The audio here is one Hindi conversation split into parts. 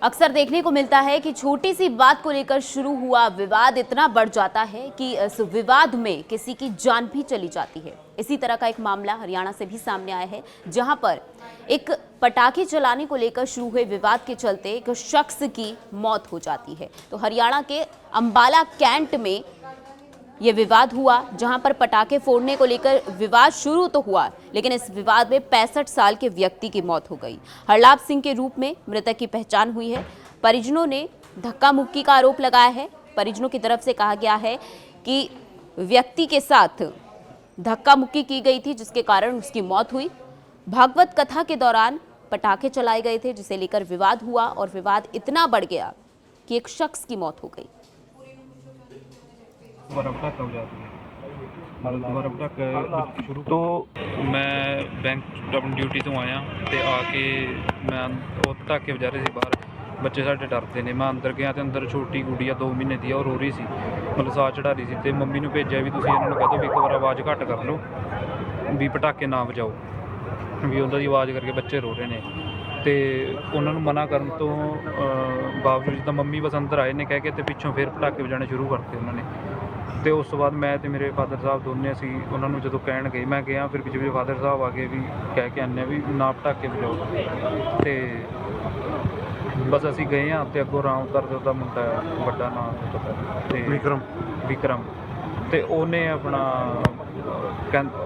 अक्सर देखने को मिलता है कि छोटी सी बात को लेकर शुरू हुआ विवाद इतना बढ़ जाता है कि इस विवाद में किसी की जान भी चली जाती है। इसी तरह का एक मामला हरियाणा से भी सामने आया है, जहां पर एक पटाखे चलाने को लेकर शुरू हुए विवाद के चलते एक शख्स की मौत हो जाती है। तो हरियाणा के अंबाला कैंट में ये विवाद हुआ, जहां पर पटाखे फोड़ने को लेकर विवाद शुरू तो हुआ, लेकिन इस विवाद में 65 साल के व्यक्ति की मौत हो गई। हरलाभ सिंह के रूप में मृतक की पहचान हुई है। परिजनों ने धक्का मुक्की का आरोप लगाया है। परिजनों की तरफ से कहा गया है कि व्यक्ति के साथ धक्का मुक्की की गई थी, जिसके कारण उसकी मौत हुई। भागवत कथा के दौरान पटाखे चलाए गए थे, जिसे लेकर विवाद हुआ और विवाद इतना बढ़ गया कि एक शख्स की मौत हो गई। तो मैं बैंक अपनी ड्यूटी तो आया तो आके मैं वो पटाखे बजा रहे थे बाहर। बच्चे साढ़े डरते ने। मैं अंदर गया तो अंदर छोटी गुड़िया 2 महीने की और रो रही सी, मतलब साह चढ़ा रही थी। तो मम्मी ने भेजा भी तुसीं इन्हां नूं कह दो भी एक बार आवाज़ घट कर लो, भी पटाखे ना बजाओ, भी उन्हां दी आवाज़ करके बच्चे रो रहे ने। तो उन्होंने मना करन तो बावजूद जिद्दां मम्मी बस अंदर आए ने कह के, तो पिछों फिर पटाखे बजाने शुरू करते उन्होंने। तो उस तो बाद मैं तो मेरे फादर साहब दोनों असी उन्होंने जो कहण गए, मैं गया, फिर पिछले फादर साहब आ गए भी कह के आने भी ना पटाखे बजाओ। तो बस असी गए हाँ, तो अगों रामकर का मुंडा बड़ा नाम विक्रम, तो उन्हें अपना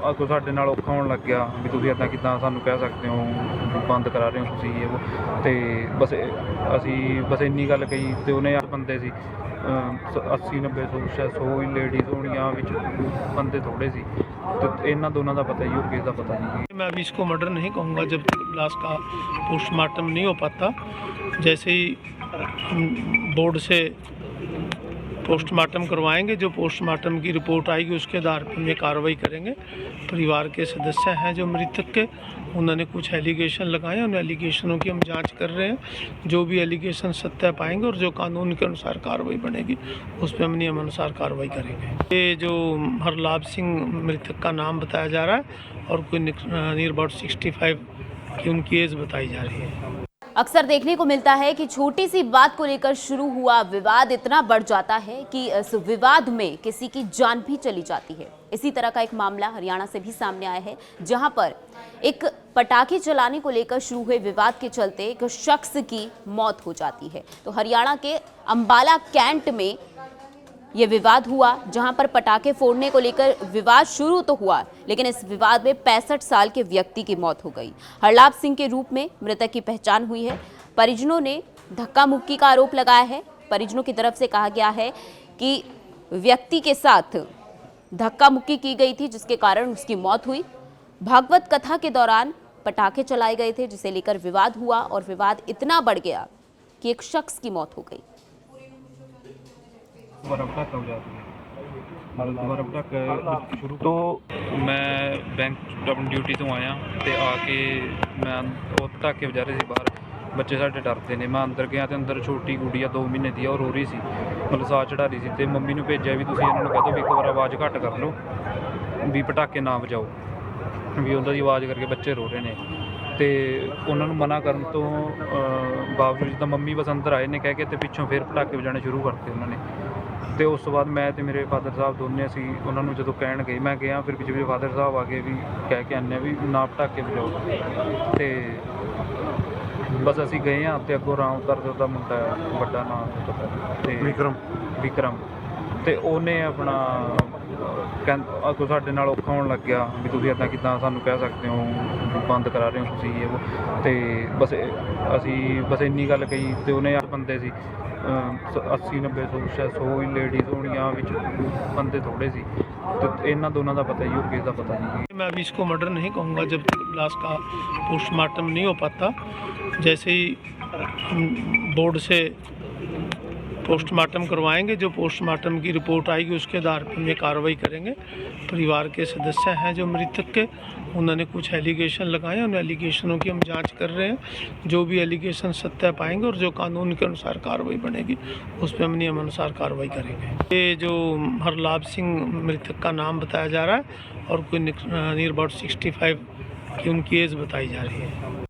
अगों साडे नाल औखा होण लग गया भी तुसीं इदां किदां सानूं कह सकते हो, बंद करा रहे हो तुसीं ये वो। तो बस असी बस इन्नी गल कही। तो उन्हें बंदे सी 80-90 100 ही लेडीज़ होनियां, बंदे थोड़े सी। तो इन्हां दोनों का पता ही हो, किस का पता नहीं। मैं अभी इसको मर्डर नहीं कहूँगा जब तक लाश का पोस्टमार्टम नहीं हो पाता। जैसे ही बोर्ड से पोस्टमार्टम करवाएंगे, जो पोस्टमार्टम की रिपोर्ट आएगी उसके आधार पर ये कार्रवाई करेंगे। परिवार के सदस्य हैं जो मृतक के, उन्होंने कुछ एलिगेशन लगाए, उन एलिगेशनों की हम जांच कर रहे हैं। जो भी एलिगेशन सत्य पाएंगे और जो कानून के अनुसार कार्रवाई बनेगी उस पर हम नियम अनुसार कार्रवाई करेंगे। ये जो हरलाभ सिंह मृतक का नाम बताया जा रहा है और कोई नियर अबाउट 65 की उनकी एज बताई जा रही है। अक्सर देखने को मिलता है कि छोटी सी बात को लेकर शुरू हुआ विवाद इतना बढ़ जाता है कि इस विवाद में किसी की जान भी चली जाती है। इसी तरह का एक मामला हरियाणा से भी सामने आया है, जहां पर एक पटाखे चलाने को लेकर शुरू हुए विवाद के चलते एक शख्स की मौत हो जाती है। तो हरियाणा के अंबाला कैंट में ये विवाद हुआ, जहां पर पटाखे फोड़ने को लेकर विवाद शुरू तो हुआ, लेकिन इस विवाद में 65 साल के व्यक्ति की मौत हो गई। हरलाभ सिंह के रूप में मृतक की पहचान हुई है। परिजनों ने धक्का मुक्की का आरोप लगाया है। परिजनों की तरफ से कहा गया है कि व्यक्ति के साथ धक्का मुक्की की गई थी, जिसके कारण उसकी मौत हुई। भागवत कथा के दौरान पटाखे चलाए गए थे, जिसे लेकर विवाद हुआ और विवाद इतना बढ़ गया कि एक शख्स की मौत हो गई। तो मैं बैंक अपनी ड्यूटी तो आया तो आके मैं वो पटाखे बजा रहे थे बाहर। बच्चे साढ़े डरते ने। मैं अंदर गया तो अंदर छोटी गुड़िया 2 महीने की और रो रही सी, मतलब साह चढ़ा रही थी। तो मम्मी ने भेजा भी तुसीं इन्हां नूं कह दो भी एक बार आवाज़ घट कर लो, भी पटाखे ना बजाओ, भी उन्हां दी आवाज़ करके बच्चे रो रहे ने। तो उन्होंने मना करन तो बावजूद जिद्दां मम्मी बस अंदर आए ने कह के, तो पिछों फिर पटाखे बजाने शुरू करते उन्होंने। तो उस तो बाद मैं तो मेरे फादर साहब दोनों असी उन्होंने जो कहण गए, मैं गया, फिर पिछले फादर साहब आ गए भी कह के आने भी ना पटाखे बजाओ। तो बस असी गए हाँ, तो अगों रामकर का मुंडा बड़ा नाम विक्रम, तो उन्हें अपना अगों साडे नाल औखा होण लग गया भी तुसीं इदां किदां सानूं कह सकते हो, बंद करा रहे हो तुसीं ये वो। तो बस असी बस इन्नी गल कही। तो उन्हें बंदे सी 80-90 100 ही लेडीज़ होनियां, बंदे थोड़े सी। तो इन्हां दोनों का पता ही हो, किस का पता नहीं। मैं अभी इसको मर्डर नहीं कहूँगा जब तक लाश का पोस्टमार्टम नहीं हो पाता। जैसे ही बोर्ड से पोस्टमार्टम करवाएंगे, जो पोस्टमार्टम की रिपोर्ट आएगी उसके आधार पर ये कार्रवाई करेंगे। परिवार के सदस्य हैं जो मृतक के, उन्होंने कुछ एलिगेशन लगाए, उन एलिगेशनों की हम जांच कर रहे हैं। जो भी एलिगेशन सत्य पाएंगे और जो कानून के अनुसार कार्रवाई बनेगी उस पर हम नियम अनुसार कार्रवाई करेंगे। ये जो हरलाभ सिंह मृतक का नाम बताया जा रहा है और कोई नियर अबाउट 65 की उनकी एज बताई जा रही है।